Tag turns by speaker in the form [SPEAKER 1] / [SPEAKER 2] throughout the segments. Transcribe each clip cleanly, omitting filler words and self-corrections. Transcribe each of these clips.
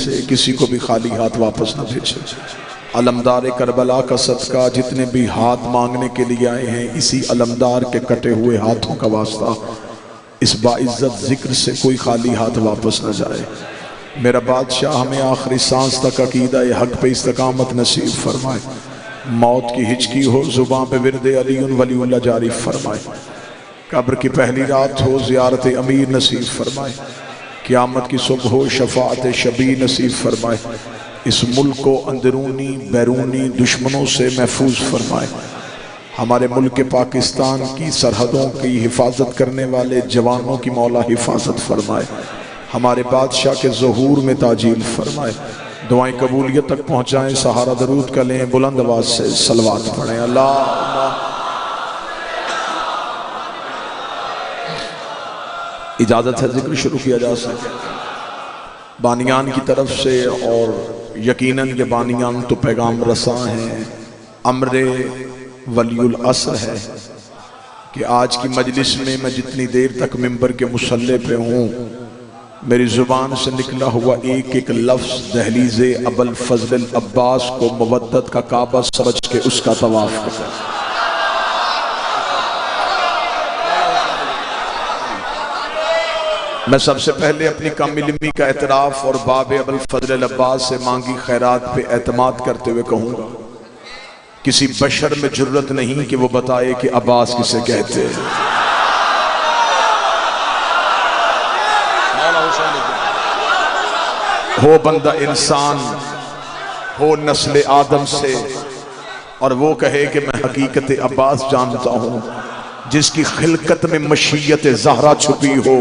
[SPEAKER 1] से किसी को भी खाली हाथ वापस न भेजे। अलमदार करबला का सदका जितने भी हाथ मांगने के लिए आए हैं, इसी अलमदार के कटे हुए हाथों का वास्ता इस बाइज्जत जिक्र से कोई खाली हाथ वापस न जाए। मेरा बादशाह हमें आखिरी सांस तक अकीदा हक पे इस्तकामत नसीब फरमाए। मौत की हिचकी हो जुबान पे विरदे अलीउन वलीउल्लाह जारी फरमाए। कब्र की पहली रात हो ज़ियारत अमीर नसीब फरमाए। क़यामत की सुबह हो शफाअत शबी नसीब फरमाए। इस मुल्क को अंदरूनी बैरूनी दुश्मनों से महफूज फरमाए। हमारे मुल्क पाकिस्तान की सरहदों की हिफाजत करने वाले जवानों की मौला हिफाजत फरमाए। हमारे बादशाह के ज़हूर में ताजील फरमाए। दुआएं कबूलियत तक पहुँचाएँ। सहारा दरूद का लें, बुलंद आवाज़ से सलवात पढ़ें। अल्लाह इजाज़त है जिक्र शुरू किया जा सके बानियान की तरफ से, और यकीनन ये बानियान तो पैगाम रसा हैं, अम्रे वलीउल असर है कि आज की मजलिस में मैं जितनी देर तक मिंबर के मुसल्ले पे हूँ, मेरी जुबान से निकला हुआ एक एक लफ्ज़ दहलीज़े अबुल फज़ल अब्बास को मवद्दत का काबा समझ के उसका तवाफ़ करता है। मैं सबसे पहले अपनी कामिलमी का एतराफ़ और बाब अबुल फज़ल अब्बास से मांगी खैरात पे एतमाद करते हुए कहूँगा, किसी बशर में जुर्रत नहीं कि वो बताए कि अब्बास किसे कहते हैं। हो बंदा इंसान हो नस्ल आदम से, और वो कहे कि मैं हकीकत अब्बास जानता हूँ, जिसकी खिलकत में मशीयत ज़हरा छुपी हो।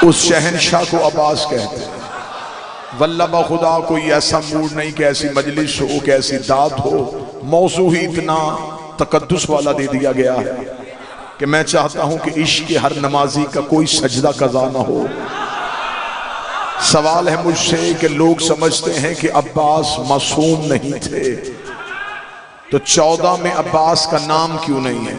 [SPEAKER 1] उस शहनशाह को अब्बास कहते हैं। वल्लाह खुदा कोई ऐसा मूड नहीं कि ऐसी मजलिस हो कि ऐसी दात हो, मौजू ही इतना तकद्दुस वाला दे दिया गया है कि मैं चाहता हूं कि इश्क के हर नमाजी का कोई सजदा कज़ा ना हो। सवाल है मुझसे कि लोग समझते हैं कि अब्बास मासूम नहीं थे, तो 14 में अब्बास का नाम क्यों नहीं है?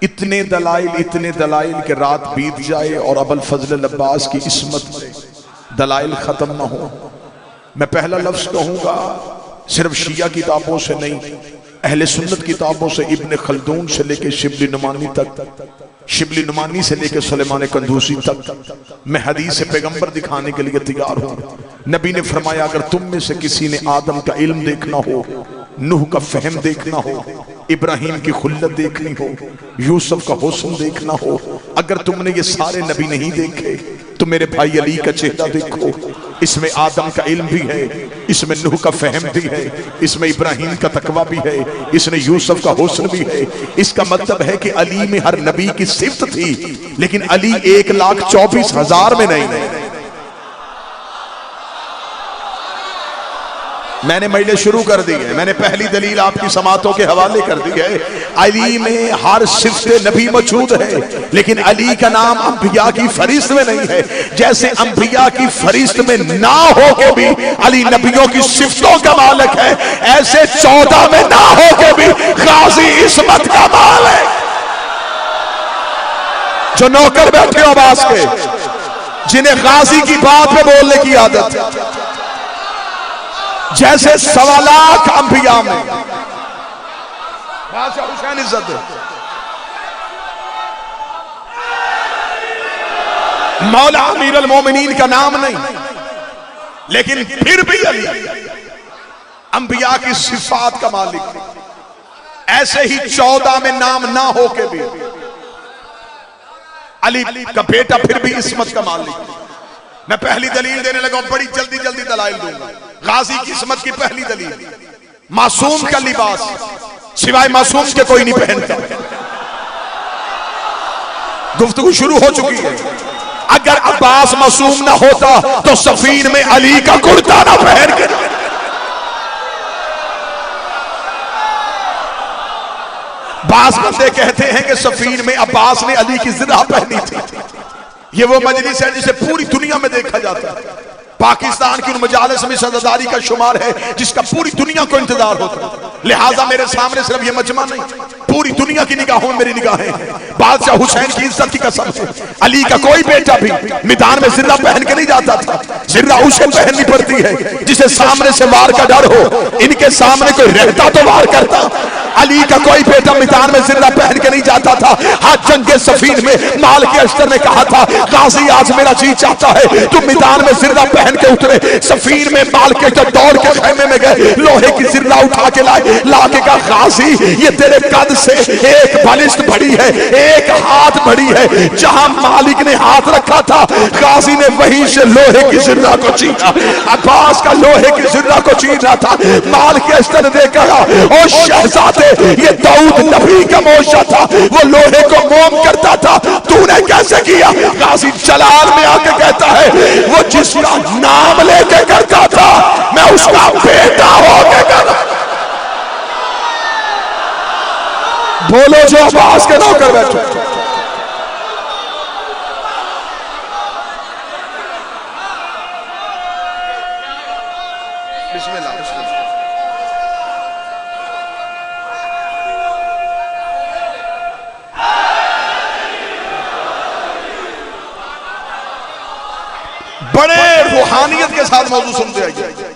[SPEAKER 1] इतने दलाइल के रात बीत जाए और अबुल फज़ल अब्बास की इस्मत में दलाइल ख़त्म ना हो। मैं पहला लफ्ज़ कहूँगा, सिर्फ शिया किताबों से नहीं, अहले सुन्नत किताबों से, इब्न खल्दून से लेके शिबली नुमानी तक, शिबली नुमानी से लेके सुलेमान कंदूसी तक मैं हदीस पैगंबर दिखाने के लिए तैयार हूँ। नबी ने फरमाया, अगर तुम में से किसी ने आदम का इल्म देखना हो, नूह का फहम देखना हो, इब्राहिम की खुल्लत देखनी हो, यूसुफ का हुस्न देखना हो, अगर तुमने ये सारे नबी नहीं देखे तो मेरे भाई अली का चेहरा देखो। इसमें आदम का इल्म भी है, इसमें नूह का फहम भी है, इसमें इब्राहिम का तकवा भी है, इसमें यूसुफ का हुस्न भी है। इसका मतलब है कि अली में हर नबी की सिफ्त थी, लेकिन अली 1,24,000 में नहीं। मैंने महीने शुरू कर दी है, मैंने पहली दलील आपकी समातों के हवाले कर दी है। अली में हर सिफ्त नबी मौजूद है, लेकिन अली का नाम अंबिया की फरिश्त में नहीं है। जैसे अंबिया की फरिश्त में ना हो के भी अली नबियों की सिफ्तों का मालिक है, ऐसे 14 में ना हो के भी गाजी इस्मत का मालिक। जो नौकर बैठे हो अब्बास के, जिन्हें गाजी की बात में बोलने की आदत है, जैसे 1.25 लाख अंबिया में बादशाह हुसैन इज्जत है, मौला अमीर अल मोमिनीन का नाम नहीं, लेकिन फिर भी अली अंबिया की सिफात का मालिक। ऐसे ही 14 में नाम ना हो के भी अली का बेटा फिर भी इस्मत का मालिक। मैं पहली दलील देने लगा, बड़ी जल्दी जल्दी दलाइल दूंगा। गाजी की इस्मत की पहली दलील, मासूम का लिबास सिवाय मासूम के कोई नहीं पहनता। गुफ्तगू शुरू हो चुकी है। अगर अब्बास मासूम ना होता तो सफीन में अली का कुर्ता ना पहन के, बास बंदे कहते हैं कि सफीन में अब्बास ने अली की जिरा पहनी थी। ये वो मजलिस है जिसे पूरी दुनिया में देखा जाता है। पाकिस्तान की उन मजालिस में सदादारी का शुमार है जिसका पूरी दुनिया को इंतजार होता है। लिहाजा मेरे सामने सिर्फ ये मजमा नहीं, पूरी दुनिया की निगाहों में मेरी निगाहें। बादशाह हुसैन की इज्जत की कसम से अली का कोई बेटा भी मैदान में जिर्रा पहन के नहीं जाता था। जिर्रा उसे पहननी पड़ती है जिसे सामने से वार का डर हो। इनके सामने कोई रहता तो वार करता। अली का कोई बेटा मैदान में जिर्रा पहन के नहीं जाता था। आज जंगे सफीन में माल के अश्तर ने कहा था, गाजी आज मेरा जी चाहता है तुम मैदान में जिर्रा पहन के उतरे। सफीन में माल के अश्तर दौड़ के खेमे में गए, लोहे की जिर्रा उठा के लाए, लाके का गाजी ये तेरे कद से एक बलिष्ठ बड़ी है, एक हाथ बड़ी है। जहां मालिक ने हाथ रखा था गाजी ने वहीं से लोहे की जिर्रा को छीना। अब्बास का लोहे की जिर्रा को छीन रहा था। माल के अश्तर ने कहा, ओ शहजादे ये दाऊद नबी का मोशा था, वो लोहे को मोम करता था, तूने कैसे किया? गाजी जलाल में आके कहता है, वो जिसका नाम लेके करता था मैं उसका बेटा होके करता। बोलो जो अब्बास के नौकर बैठो। बिस्मिल्लाह बिस्मिल्लाह। बड़े रूहानियत के साथ मौजूद सुनते आइए।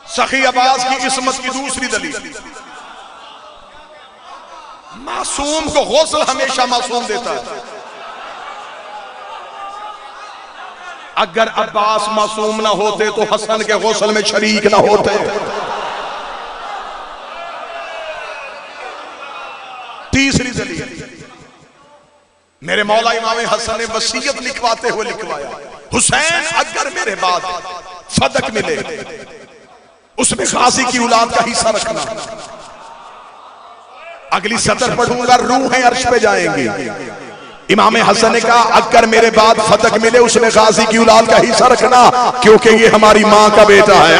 [SPEAKER 1] सखी अब्बास की किस्मत की दूसरी दलील, मासूम को गौसल हमेशा मासूम देता है। अगर अब्बास मासूम ना होते तो हसन के गौसल में शरीक ना होते। तीसरी दलील, मेरे मौला इमाम हसन ने वसीयत लिखवाते हुए लिखवाया, हुसैन अगर मेरे बाद फदक मिले उसमें गाजी की औलाद का हिस्सा रखना। अगली सतर पढ़ूंगा, रूहें अर्श पे जाएंगी। इमाम हसन ने कहा अगर मेरे बाद फदक मिले उसमें गाजी की औलाद का हिस्सा रखना, क्योंकि ये हमारी मां का बेटा है।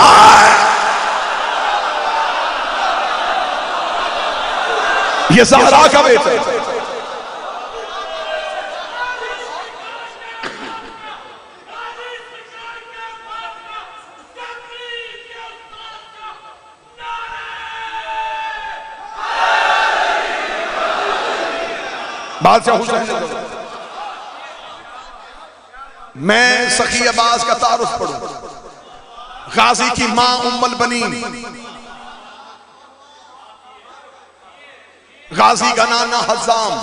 [SPEAKER 1] ये ज़हरा का बेटा है। बादशाह हुसैन, मैं सखी अब्बास का तारुफ पढ़ूं। गाजी की मां उम्मुल बनीन, गाजी का नाना हज़ाम,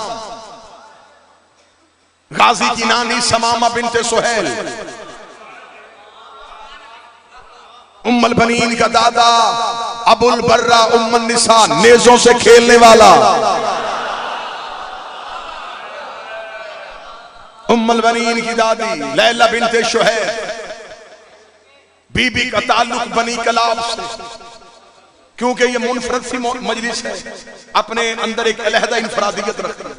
[SPEAKER 1] गाजी की नानी समामा बिनते सुहेल, उम्मुल बनीन का दादा अबुल बर्रा उम्मुन निसा, नेजों से खेलने वाला। उम्मुल बनीन की दादी लैला बिनते शुहैब, बीबी का ताल्लुक बनी कलाब से, क्योंकि ये मुनफरद सी मजलिस है, अपने अंदर एक अलहदा इनफरादियत रखती है।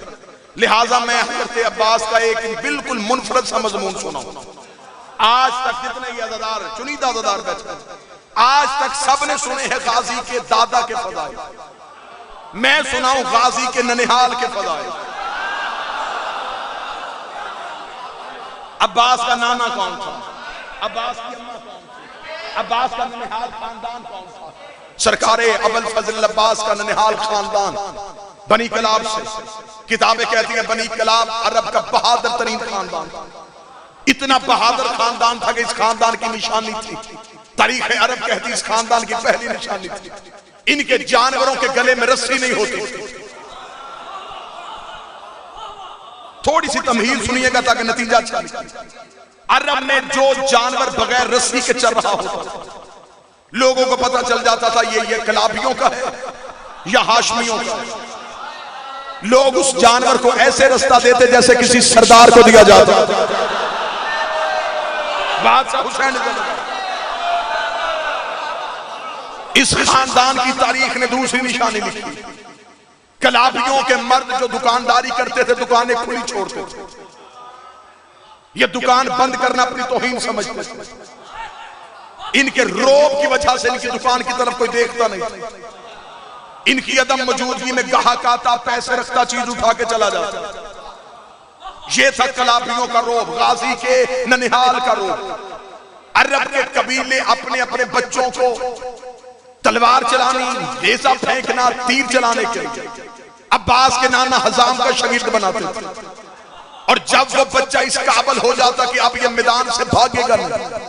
[SPEAKER 1] लिहाजा मैं हज़रत अब्बास का एक बिल्कुल मुनफरद सा मजमून सुनाऊं। आज तक जितने ये अज़ादार चुनीदा अज़ादार बैठे, आज तक सबने सुने हैं गाजी के दादा के फज़ाइल। मैं सुनाऊं गाजी के ननिहाल के फज़ाइल। अब्बास का नाना कौन था? अब्बास की अम्मा कौन थी? अब्बास का ननिहाल खानदान कौन था? सरकारे अबुल फजल अब्बास का ननिहाल खानदान बनी कलाब से। किताबें कहती हैं बनी कलाब अरब का बहादुर तरीन खानदान था। इतना बहादुर खानदान था कि इस खानदान की निशानी थी, तारीख अरब कहती इस खानदान की पहली निशानी थी, इनके जानवरों के गले में रस्सी नहीं होती थी। थोड़ी सी तमहील सुनिएगा ताकि नतीजा अच्छा निकले। अरब में जो जानवर बगैर रस्सी के चल रहा होता, लोगों को पता चल जाता था ये कलाबियों का है या हाशमियों का है। लोग उस जानवर को ऐसे रास्ता देते जैसे किसी सरदार को दिया जाता। बादशाह हुसैन, इस खानदान की तारीख ने दूसरी निशानी लिखी। कलाबियों के मर्द जो दुकानदारी करते थे दुकानें खुली छोड़ते थे। ये दुकान बंद करना अपनी तौहीन समझते थे। इनके रोब की वजह से इनकी दुकान की तरफ कोई देखता नहीं था। इनकी अदम मौजूदगी में गाहक आता, पैसे रखता, चीज उठा के चला जाता। ये था कलाबियों का रोब, गाजी के ननिहाल का रोब। अरब के कबीले अपने अपने बच्चों को तलवार चलानी, रेजा फेंकना, तीर चलाने के लिए अब्बास के नाना हजाम का शगीर्द बनाते थे। और जब वो बच्चा इस काबिल हो जाता कि अब ये मैदान से भागेगा नहीं,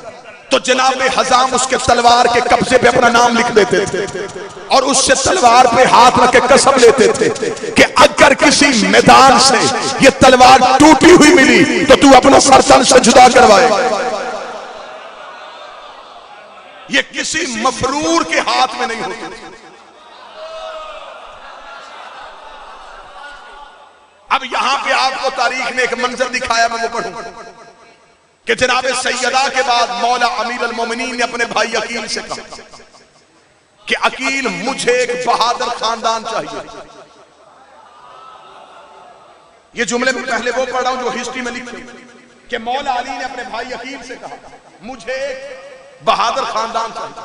[SPEAKER 1] तो जनाब हजाम उसके तलवार के कब्जे पे अपना नाम लिख देते थे और उससे तलवार पे हाथ रख के कसम लेते थे कि अगर किसी मैदान से ये तलवार टूटी हुई मिली तो तू अपना सरतन से जुदा करवाए। ये किसी मफरूर के हाथ में नहीं होती। अब यहां पे आपको तारीख ने एक मंजर दिखाया, मैं वो पढ़ूं कि जनाब सैयदा के बाद मौला अमीर अल मोमिनीन ने अपने भाई अकील से कहा कि अकील मुझे एक बहादुर खानदान चाहिए। ये जुमले में पहले वो पढ़ रहा हूं जो हिस्ट्री में लिखे कि मौला अली ने अपने भाई अकील से कहा मुझे एक बहादुर खानदान चाहिए।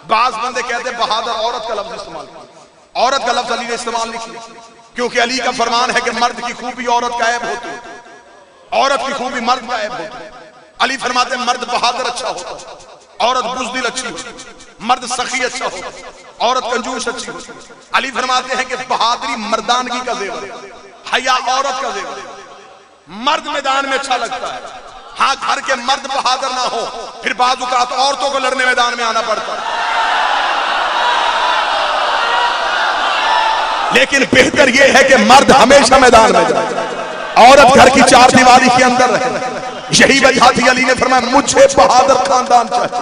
[SPEAKER 1] बाज बंदे कहते बहादुर औरत का लफ्ज इस्तेमाल किया, औरत का लफ्ज अली ने इस्तेमाल नहीं किया, क्योंकि अली का फरमान है कि मर्द की खूबी औरत का ऐब होती है, औरत की खूबी मर्द का ऐब होती है। अली फरमाते हैं मर्द बहादुर अच्छा होता, औरत बुज़दिल अच्छी होती, मर्द सखी अच्छा होता, औरत कंजूस अच्छी होती। अली फरमाते हैं कि बहादुरी मर्दानगी का जेवर है, हया औरत का जेवर है। मर्द मैदान में अच्छा लगता है, हाँ घर के मर्द बहादुर ना हो फिर बाजू का तो औरतों को लड़ने मैदान में आना पड़ता है। लेकिन बेहतर यह है कि मर्द हमेशा मैदान में जाए, औरत घर की चार दीवारी के अंदर रहे। यही वजह थी अली ने फरमाया मुझे बहादुर खानदान चाहिए।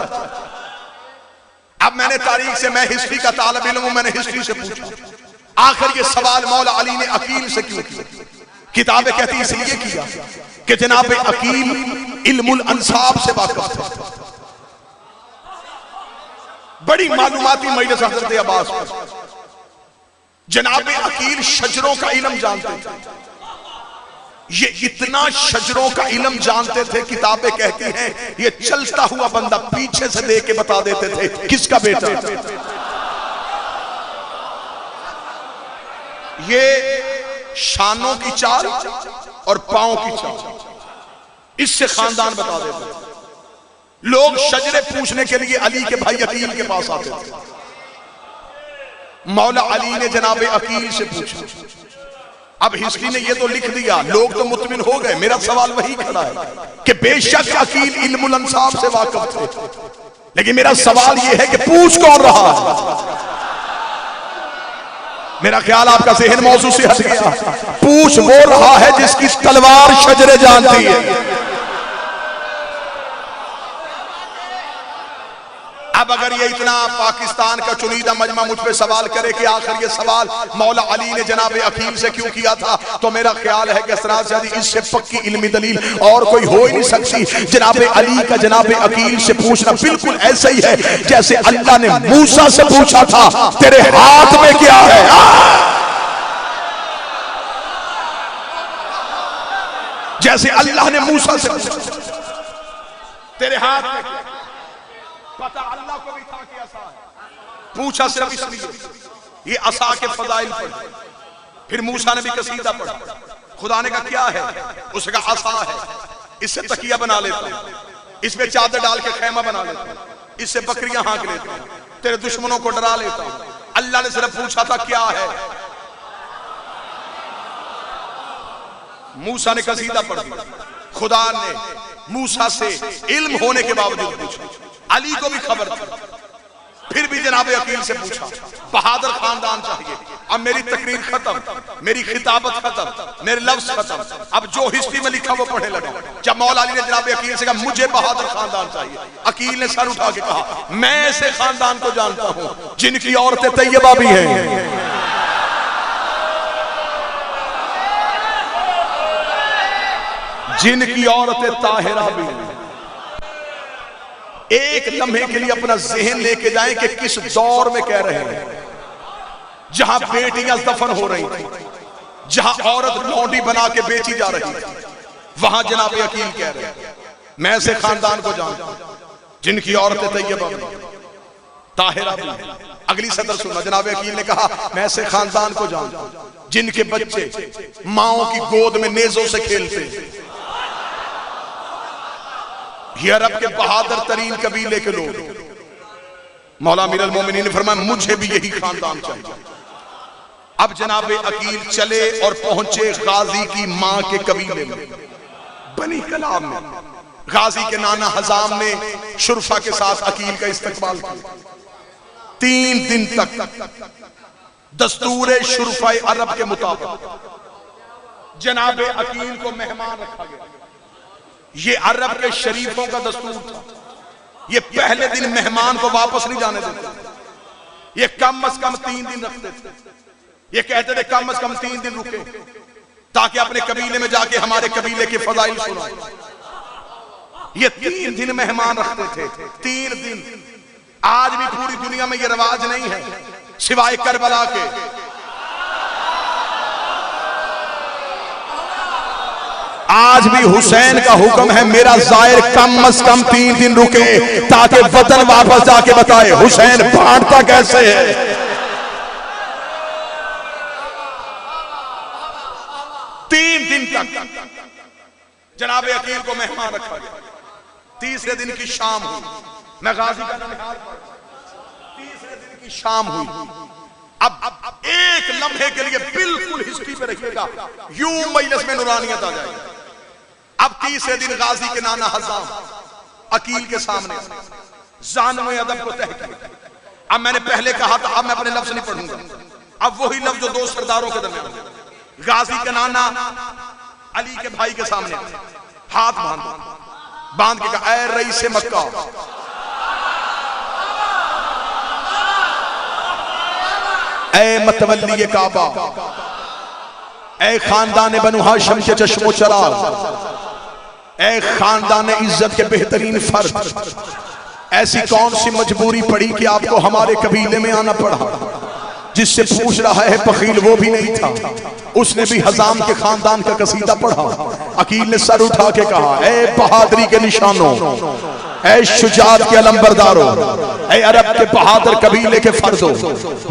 [SPEAKER 1] अब मैंने तारीख से, मैं हिस्ट्री का तालिब इल्म हूं, मैंने हिस्ट्री से पूछा आखिर ये सवाल मौला अली ने अकील से क्यों किया। किताबें कहती इसलिए किया कि जनाब अकील इल्मुल अंसाब से वाकिफ थे। बड़ी मालूमाती मजलिस हज़रत अब्बास पर। जनाब अकील शजरों का इल्म जानते थे। ये इतना शजरों का इल्म जानते थे, किताबें कहती हैं ये चलता हुआ बंदा पीछे से देख के बता देते थे किसका बेटा। ये शानों की चाल और पांव की चाल, इससे खानदान बता देते। लोग शजरे पूछने के लिए अली के भाई अकील के पास आते थे। मौला अली ने जनाब अकील से पूछा। अब हिस्ट्री ने ये तो लिख दिया, लोग तो मुतमिन हो गए। मेरा सवाल वही खड़ा है कि बेशक अकील इल्मुल अंसाब से वाकिफ थे, लेकिन मेरा सवाल ये है कि पूछ कौन रहा है। मेरा ख्याल आपका ज़हन मौजू से हट गया। पूछ वो रहा है जिसकी तलवार शजरे जानती है। अब अगर ये इतना पाकिस्तान का चुनीदा मजमा मुझ पे सवाल करे कि आखिर ये सवाल मौला अली ने जनाब अकील से क्यों किया था, तो मेरा ख्याल है कि सरासर इससे पक्की इल्मी दलील और कोई हो ही नहीं सकती। जनाब अली का जनाब अकील से पूछना बिल्कुल ऐसा ही है जैसे अल्लाह ने मूसा से पूछा था तेरे हाथ में क्या है। जैसे अल्लाह ने मूसा से पूछा तेरे हाथ में क्या, पता अल्लाह को भी था कि असा है, पूछा सिर्फ इसलिए ये असा के फजाइल पर। फिर मूसा ने भी कसीदा पढ़ा, खुदा ने कहा क्या है, उसने कहा असा है, इससे तकिया बना लेता हूं, इसमें चादर डाल के खैमा बना लेता हूं, इससे बकरियां हाँक लेता हूं, तेरे दुश्मनों को डरा लेता हूं। अल्लाह ने सिर्फ पूछा था क्या है, मूसा ने कसीदा पढ़ दिया। खुदा ने मूसा से इल्म होने के बावजूद पूछा, अली को भी खबर थी, फिर भी जनाब अकील से पूछा बहादुर खानदान चाहिए। अब मेरी तकरीर खत्म, मेरी खिताबत खत्म, मेरे लफ्ज खत्म, अब जो हिस्ट्री में लिखा वो पढ़ने लगा। जब मौला अली ने जनाब अकील से कहा मुझे बहादुर खानदान चाहिए, अकील ने सर उठा के कहा मैं ऐसे खानदान को जानता हूं जिनकी औरतें तैयबा भी हैं। जिनकी औरतें ताहिरा भी हैं। एक लम्हे के लिए अपना जहन लेके जाएं कि किस दौर में कह रहे हैं, जहां बेटियां दफन हो रही थी, जहां औरत लौंडी बना के बेची जा रही थी, वहां जनाब अकील कह रहे हैं मैं ऐसे खानदान को जानता हूं जिनकी औरतें तैयबा भी ताहिरा भी। अगली सदर सुनना। जनाब अकील ने कहा मैं ऐसे खानदान को जानता हूं जिनके बच्चे माओ की गोद में नेजों से खेलते। ये अरब के बहादुर तरीन कबीले के लोग। मौला अमीरुल मोमिनीन ने फरमाया मुझे भी यही खानदान चाहिए। अब जनाब अकील चले और पहुंचे गाजी की मां के कबीले में, बनी कलाम में। गाजी के नाना हजाम ने शुरफा के साथ अकील का इस्तकबाल किया। 3 दिन तक दस्तूर शुरफा अरब के मुताबिक जनाब अकील को मेहमान रखा गया। ये अरब के शरीफों का दस्तूर था। ये पहले दिन मेहमान को वापस नहीं जाने देते। ये कम अज कम 3 दिन रखते थे। ये कहते थे कम अज कम 3 दिन रुके ताकि अपने कबीले में जाके हमारे कबीले के फजाइल सुनाए। ये 3 दिन मेहमान रखते थे। 3 दिन। आज भी पूरी दुनिया में ये रिवाज नहीं है सिवाय करबला के। आज भी हुसैन का हुक्म है मेरा जायर कम अज कम 3 दिन रुके ताकि वतन वापस जाके बताए हुसैन बांटता कैसे है। 3 दिन तक जनाब अकील को मेहमान रखा गया। तीसरे दिन की शाम हुई। मैं गाजी का ननिहाल पर। तीसरे दिन की शाम हुई। अब एक लम्हे के लिए बिल्कुल हिस्ट्री पे रखिएगा, यूं मजलिस में नूरानियत आ जाएगी। अब तीसरे दिन गाजी के नाना हजाम अकील के सामने जानवे अदब को तय किया। अब मैंने पहले कहा था, अब मैं अपने लफ्ज नहीं पढ़ूंगा। अब वही लफ्ज जो 2 सरदारों के दरमियान। गाजी के नाना अली के भाई के सामने हाथ बांध के कहा ऐ रईस मक्का, ऐ मतवल्ली काबा, ऐ खानदान बनु हाशिम के चश्मो चराग, ऐ खानदान इज्जत के बेहतरीन फर्द, ऐसी कौन सी मजबूरी पड़ी कि आपको हमारे कबीले में आना पड़ा। जिससे पूछ रहा है बखील वो भी नहीं था, उसने भी हजाम के खानदान का कसीदा पढ़ा। अकील ने सर उठा के कहा ऐ बहादुरी के निशानों, ऐ शुजात के अलंबरदारों, ऐ अरब के बहादुर कबीले के फर्दों,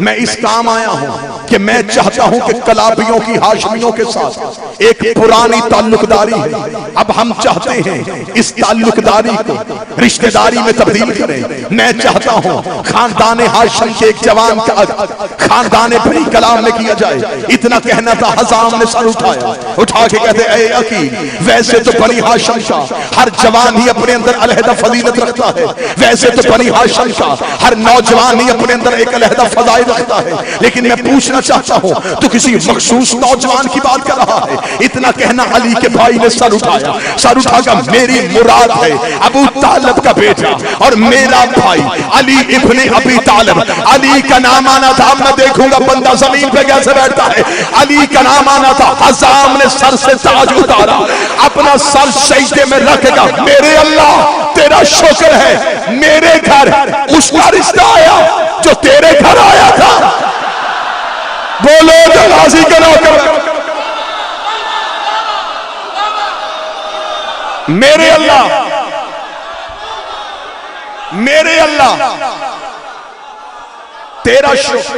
[SPEAKER 1] मैं इस काम आया हूं कि मैं चाहता हूं कि कलाबियों की हाशमियों के साथ एक पुरानी ताल्लुकदारी है। अब हम चाहते हैं इस ताल्लुकदारी को रिश्तेदारी में तब्दील करें। मैं चाहता हूं खानदान हाशिम के एक जवान का खानदान बनी कलाम में किया जाए। इतना कहना था, हजाम ने सर उठा के कहते ऐ अकील, वैसे तो बनी हाशिम का हर जवान ही अपने अंदर अलहदा फजीलत रखता है। वैसे तो बनी हाशिम का हर नौजवान ही अपने अंदर एक अलहदा फजाइल रखता है। लेकिन मैं पूछना चाहता हूं तो किसी मखसूस नौजवान की बात कर रहा है। इतना कहना अली के भाई ने सर उठाया। सर उठाकर मेरी मुराद है अबू तालिब का बेटा और मेरा भाई अली इब्ने अबी तालिब। अली का नाम आना था, मैं देखूंगा बंदा जमीन पे कैसे बैठता है। अली का नाम आना था। हजाम ने सर से ताज उतारा, अपना सर सजदे में रखेगा। मेरे अल्लाह तेरा शुक्र है मेरे घर उसका रिश्ता आया जो तेरे घर आया था। बोलो गाजी का नौकर। मेरे अल्लाह तेरा शुक्र।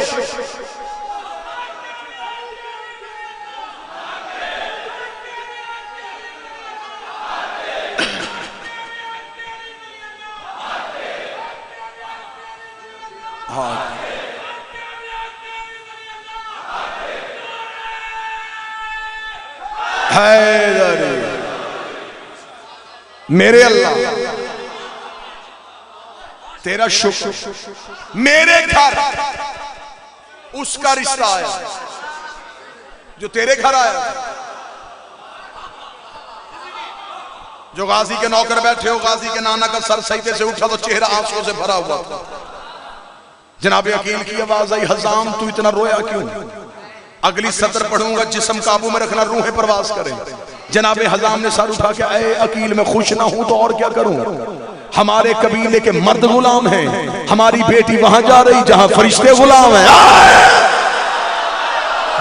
[SPEAKER 1] मेरे अल्लाह तेरा शुक्र, मेरे घर उसका रिश्ता आया जो तेरे घर आया। जो गाजी के नौकर बैठे हो, गाजी के नाना का सर सईदे से उठा तो चेहरा आंसुओं से भरा हुआ था। जनाब अकील की आवाज आई, हजाम तू इतना रोया क्यों? अगली सतर पढ़ूंगा, जिस्म काबू में रखना, रूहें परवास करें। जनाब हजाम ने सर उठा के ऐ अकील में खुश ना हूं तो और क्या करूं। हमारे कबीले के मर्द गुलाम हैं, हमारी बेटी वहां जा रही जहां फरिश्ते गुलाम हैं।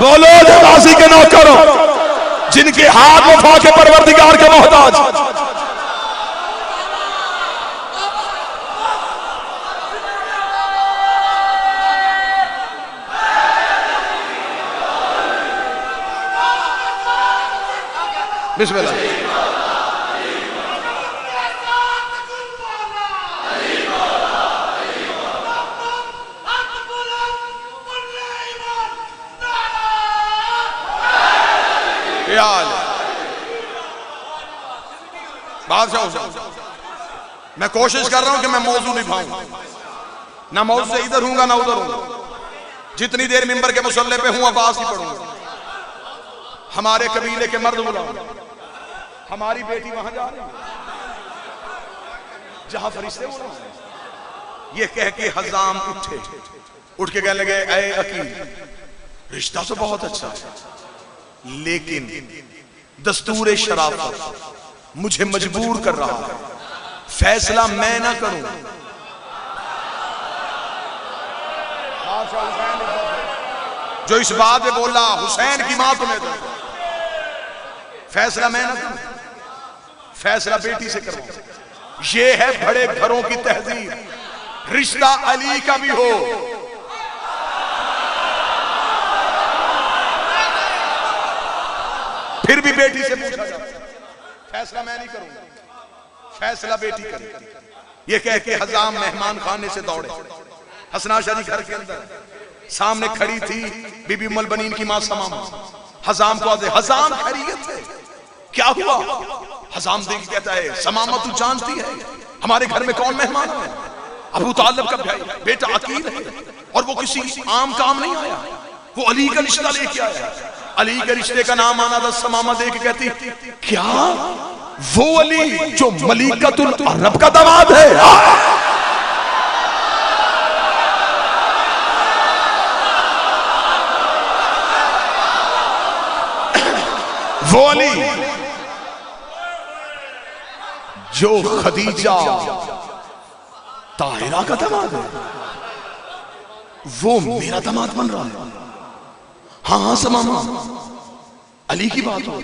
[SPEAKER 1] बोलो गाजी के नौकरों जिनके हाथ वफा के परवरदिगार के मोहताज। बिस्मिल्लाह। बादशाह, मैं कोशिश कर रहा हूं कि मैं मौजू निभाऊं, ना मौजू से इधर हूंगा ना उधर हूंगा। जितनी देर मिंबर के मुसल्ले पे हूं अब्बास ही पढ़ूंगा। हमारे कबीले के मर्द बुलाओ, हमारी बेटी वहां जा रही है जहां फरिश्ते बुलाओ। ये कह के हजाम उठे, उठ के कहने लगे, ऐ अकील, रिश्ता तो बहुत अच्छा है, लेकिन दस्तूर शराफत मुझे मजबूर कर रहा है, फैसला मैं ना करूं। जो इस बात पे बोला, हुसैन की मां तुम्हें दो, फैसला मैं ना करूं, फैसला बेटी से करूं। ये है बड़े घरों की तहजीब। रिश्ता अली का भी हो, फिर भी बेटी से पूछा जाता, फैसला मैं नहीं करूंगा, फैसला बेटी करे। ये कह के हजाम मेहमान खाने से दौड़े। हसना शाह जी घर के अंदर सामने खड़ी थी बीबी उम्मुल बनीन की मां समामा। हजाम को आते, हजाम खैरियत है, क्या हुआ? हजाम देख के कहता है, समामा तू जानती है हमारे घर में कौन मेहमान है? अबू तालिब का बेटा अकील है, और वो किसी आम काम नहीं आया, वो अली का रिश्ता लेके आया। अली के रिश्ते का नाम आना था। समामा देख के कहती, क्या वो अली जो मलिकतुल अरब का दामाद है? वो अली जो खदीजा ताहिरा का दामाद है, वो मेरा दामाद बन रहा है। हाँ हाँ समामा, अली की बात हो।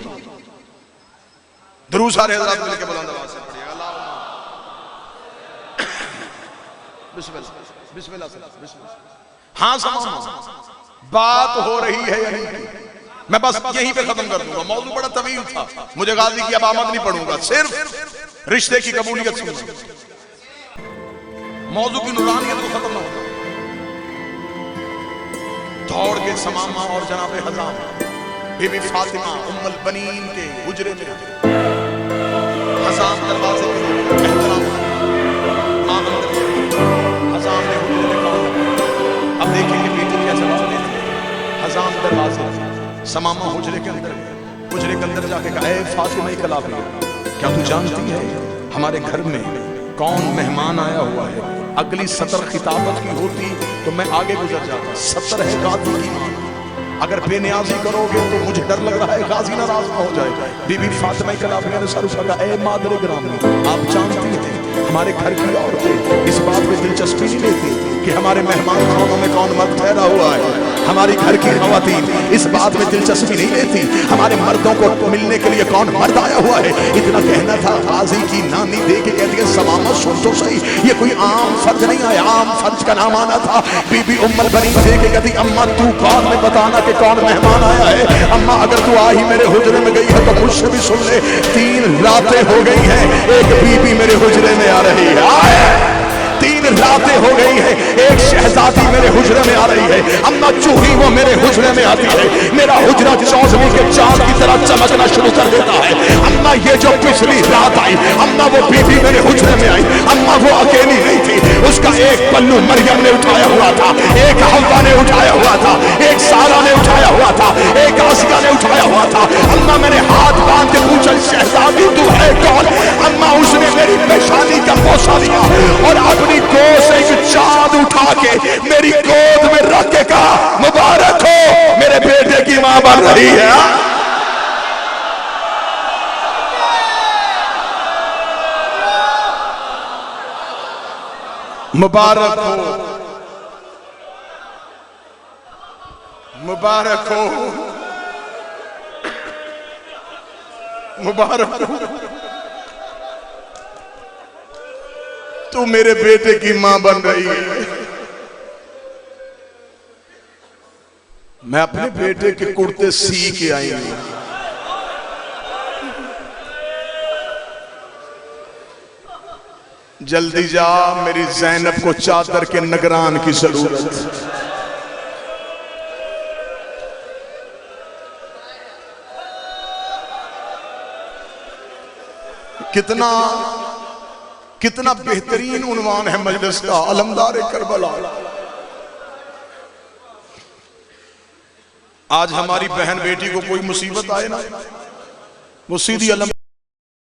[SPEAKER 1] दरूद सारे हज़रात मिलके बुलंद आवाज से पढ़िएगा, अल्लाहुम्मा बिस्मिल्लाह बिस्मिल्लाह बिस्मिल्लाह। हाँ समामा, बात हो रही है अली की। मैं बस यहीं पे खत्म कर दूंगा, मौजू बड़ा तवील था, मुझे गाजी की अब आमद नहीं पढ़ूंगा, सिर्फ रिश्ते की कबूलियत सुनूंगा, मौजू की नूरानियत को खत्म ना होगा। दौड़ के समामा और जनाबे हजाम बीबी फातिमा उम्मुल बनीन के हुजरे में हजाम दरवाजे पे एहतराम हजाम ने हुजरे में कहा, अब देखेंगे बेटी क्या जवाब देती है। हजाम दरवाजे, समामा हुजरे के अंदर जाके कहा, ऐ फातिमा कलाबी, क्या तू जानती है हमारे घर में कौन मेहमान आया हुआ है? अगली सतर खिताबत की होती तो मैं आगे गुजर जाता। सतर है गाजी की मां, अगर बेनियाजी करोगे तो मुझे डर लग रहा है गाजी नाराज ना हो जाए। बीबी फातिमा कलाबिया ने सर उठा, ऐ मादरे ग्रामी, आप जानती हैं हमारे घर की औरतें इस बात में दिलचस्पी नहीं लेती कि हमारे मेहमान खानों में कौन मर्द ठहरा हुआ है। हमारी घर की खवातीन इस बात में दिलचस्पी नहीं लेती हमारे मर्दों को मिलने के लिए कौन मर्द आया हुआ है। इतना कहना था, गाजी की नानी दे के कहती है, समामा सुन तो सही, ये कोई आम फर्ज नहीं आया, आम फर्ज का नाम आना था। बीबी उम्मुल बनीन दे के कहती, अम्मा तू बाद में बताना कि कौन मेहमान आया है। अम्मा अगर तू आ ही मेरे हुजरे में गई है तो मुझसे भी सुन ले, 3 रातें हो गई हैं, एक बीबी मेरे हुजरे में आ रही है। 3 रातें हो गई है, एक शहजादी मेरे हुजरे में आ रही है। अम्मा चूही वो मेरे हुजरे में आती है, मेरा हुजरा चौदहवीं के चांद की तरह चमकना शुरू कर देता है। अम्मा ये जो पिछली रात आई, अम्मा वो बीबी मेरे हुजरे में आई, अम्मा वो अकेली नहीं थी, उसका एक पल्लू मरियम ने उठाया हुआ था, एक हव्वा ने उठाया हुआ था, एक सारा ने उठाया हुआ था, एक आसिया ने उठाया हुआ था। अम्मा मैंने हाथ बांध के पूछा, शहजादी तू है कौन? अम्मा उसने मेरी पेशानी का बोसा लिया और अपनी गोद से एक चांद उठा के मेरी गोद में रख के कहा, मुबारक हो मेरे बेटे की मां बन रही है। मुबारक हो, मुबारक हो, मुबारक हो, तू मेरे बेटे की मां बन रही है। मैं अपने बेटे के कुर्ते सी के आई हूं। जल्दी जा, मेरी ज़ैनब को चादर के निगरान की जरूरत। कितना कितना बेहतरीन उन्वान है मजलिस का, अलमदार करबला। आज हमारी बहन बेटी को कोई मुसीबत आए ना, वो सीधी अलम